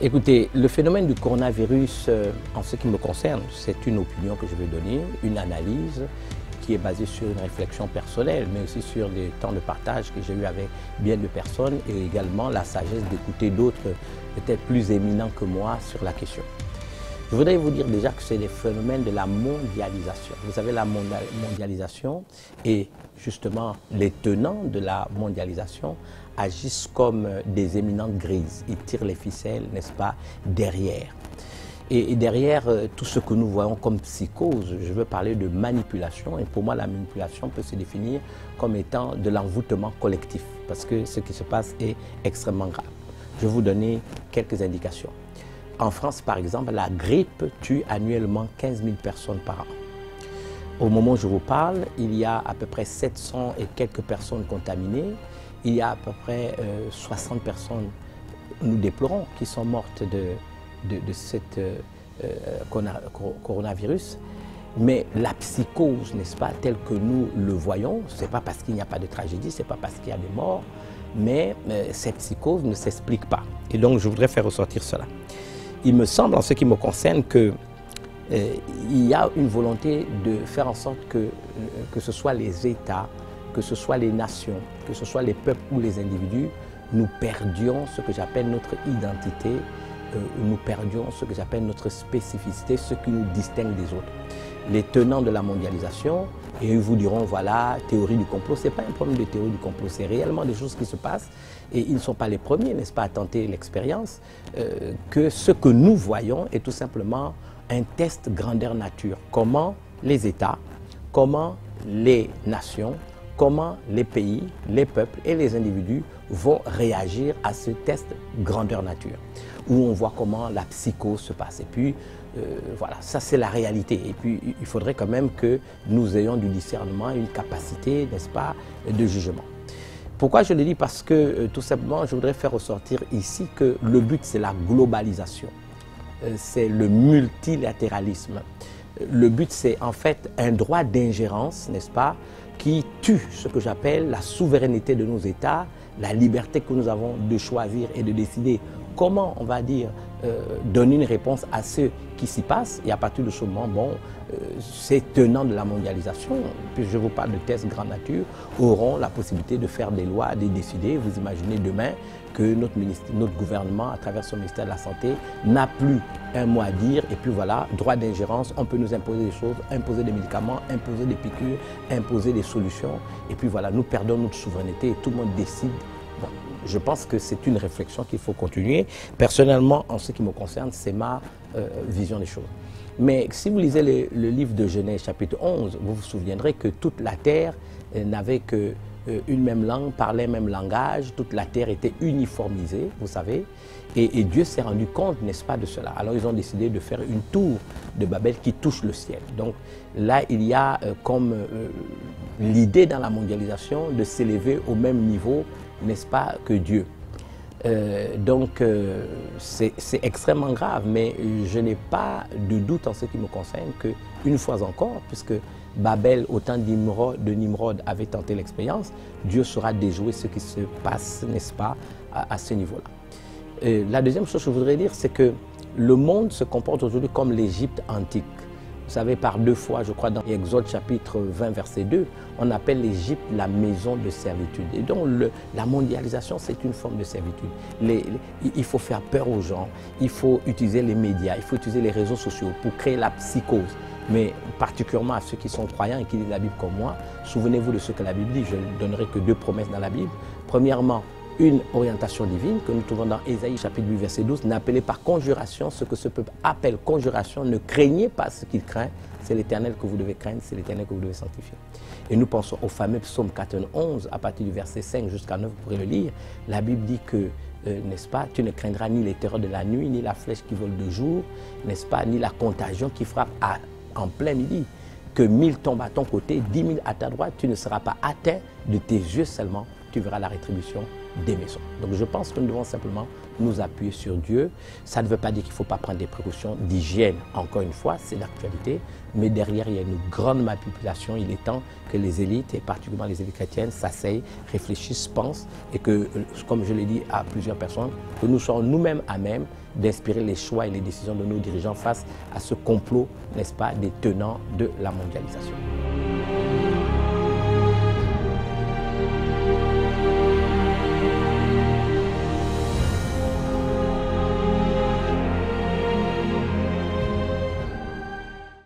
Écoutez, le phénomène du coronavirus, en ce qui me concerne, c'est une opinion que je vais donner, une analyse qui est basée sur une réflexion personnelle, mais aussi sur des temps de partage que j'ai eu avec bien de personnes et également la sagesse d'écouter d'autres peut-être plus éminents que moi sur la question. Je voudrais vous dire déjà que c'est des phénomènes de la mondialisation. Vous savez, la mondialisation et justement les tenants de la mondialisation agissent comme des éminentes grises. Ils tirent les ficelles, n'est-ce pas, derrière. Et derrière tout ce que nous voyons comme psychose, je veux parler de manipulation. Et pour moi, la manipulation peut se définir comme étant de l'envoûtement collectif, parce que ce qui se passe est extrêmement grave. Je vais vous donner quelques indications. En France, par exemple, la grippe tue annuellement 15 000 personnes par an. Au moment où je vous parle, il y a à peu près 700 et quelques personnes contaminées. Il y a à peu près 60 personnes, nous déplorons, qui sont mortes de cette coronavirus. Mais la psychose, n'est-ce pas, telle que nous le voyons, ce n'est pas parce qu'il n'y a pas de tragédie, ce n'est pas parce qu'il y a des morts, mais cette psychose ne s'explique pas. Et donc, je voudrais faire ressortir cela. Il me semble, en ce qui me concerne, qu'il y a une volonté de faire en sorte que ce soit les États, que ce soit les nations, que ce soit les peuples ou les individus, nous perdions ce que j'appelle notre identité, nous perdions ce que j'appelle notre spécificité, ce qui nous distingue des autres. Les tenants de la mondialisation, et ils vous diront, voilà, théorie du complot, ce n'est pas un problème de théorie du complot, c'est réellement des choses qui se passent, et ils ne sont pas les premiers, n'est-ce pas, à tenter l'expérience, que ce que nous voyons est tout simplement un test grandeur nature. Comment les États, comment les nations, comment les pays, les peuples et les individus vont réagir à ce test grandeur nature, où on voit comment la psychose se passe. Et puis, voilà, ça c'est la réalité. Et puis, il faudrait quand même que nous ayons du discernement, une capacité, n'est-ce pas, de jugement. Pourquoi je le dis? Parce que, tout simplement, je voudrais faire ressortir ici que le but, c'est la globalisation. C'est le multilatéralisme. Le but, c'est en fait un droit d'ingérence, n'est-ce pas, qui tue ce que j'appelle la souveraineté de nos États, la liberté que nous avons de choisir et de décider comment, on va dire, donner une réponse à ce qui s'y passe. Et à partir de ce moment, bon, ces tenants de la mondialisation, puis je vous parle de tests grande nature, auront la possibilité de faire des lois, de décider. Vous imaginez demain que notre gouvernement, à travers son ministère de la Santé, n'a plus un mot à dire. Et puis voilà, droit d'ingérence, on peut nous imposer des choses, imposer des médicaments, imposer des piqûres, imposer des solutions. Et puis voilà, nous perdons notre souveraineté et tout le monde décide. Bon, je pense que c'est une réflexion qu'il faut continuer. Personnellement, en ce qui me concerne, c'est ma vision des choses. Mais si vous lisez le livre de Genèse, chapitre 11, vous vous souviendrez que toute la terre n'avait que une même langue, parlait un même langage, toute la terre était uniformisée, vous savez, et Dieu s'est rendu compte, n'est-ce pas, de cela. Alors ils ont décidé de faire une tour de Babel qui touche le ciel. Donc là, il y a comme l'idée dans la mondialisation de s'élever au même niveau, n'est-ce pas, que Dieu. Donc c'est extrêmement grave, mais je n'ai pas de doute en ce qui me concerne qu'une fois encore, puisque Babel, au temps de Nimrod, avait tenté l'expérience, Dieu saura déjouer ce qui se passe, n'est-ce pas, à ce niveau-là. La deuxième chose que je voudrais dire, c'est que le monde se comporte aujourd'hui comme l'Égypte antique. Vous savez, par deux fois, je crois, dans Exode chapitre 20, verset 2, on appelle l'Égypte la maison de servitude. Et donc, la mondialisation, c'est une forme de servitude. Il faut faire peur aux gens, il faut utiliser les médias, il faut utiliser les réseaux sociaux pour créer la psychose. Mais particulièrement à ceux qui sont croyants et qui lisent la Bible comme moi, souvenez-vous de ce que la Bible dit. Je ne donnerai que deux promesses dans la Bible. Premièrement, une orientation divine que nous trouvons dans Ésaïe chapitre 8 verset 12, n'appelez pas conjuration ce que ce peuple appelle conjuration, ne craignez pas ce qu'il craint, c'est l'Éternel que vous devez craindre, c'est l'Éternel que vous devez sanctifier. Et nous pensons au fameux psaume 91, à partir du verset 5 jusqu'à 9, vous pourrez le lire, la Bible dit que, n'est-ce pas, tu ne craindras ni les terreurs de la nuit, ni la flèche qui vole de jour, n'est-ce pas, ni la contagion qui frappe en plein midi, que 1000 tombent à ton côté, 10 000 à ta droite, tu ne seras pas atteint de tes yeux seulement, tu verras la rétribution des maisons. Donc je pense que nous devons simplement nous appuyer sur Dieu. Ça ne veut pas dire qu'il ne faut pas prendre des précautions d'hygiène, encore une fois, c'est l'actualité, mais derrière il y a une grande manipulation. Il est temps que les élites, et particulièrement les élites chrétiennes, s'asseyent, réfléchissent, pensent, et que, comme je l'ai dit à plusieurs personnes, que nous soyons nous-mêmes à même d'inspirer les choix et les décisions de nos dirigeants face à ce complot, n'est-ce pas, des tenants de la mondialisation.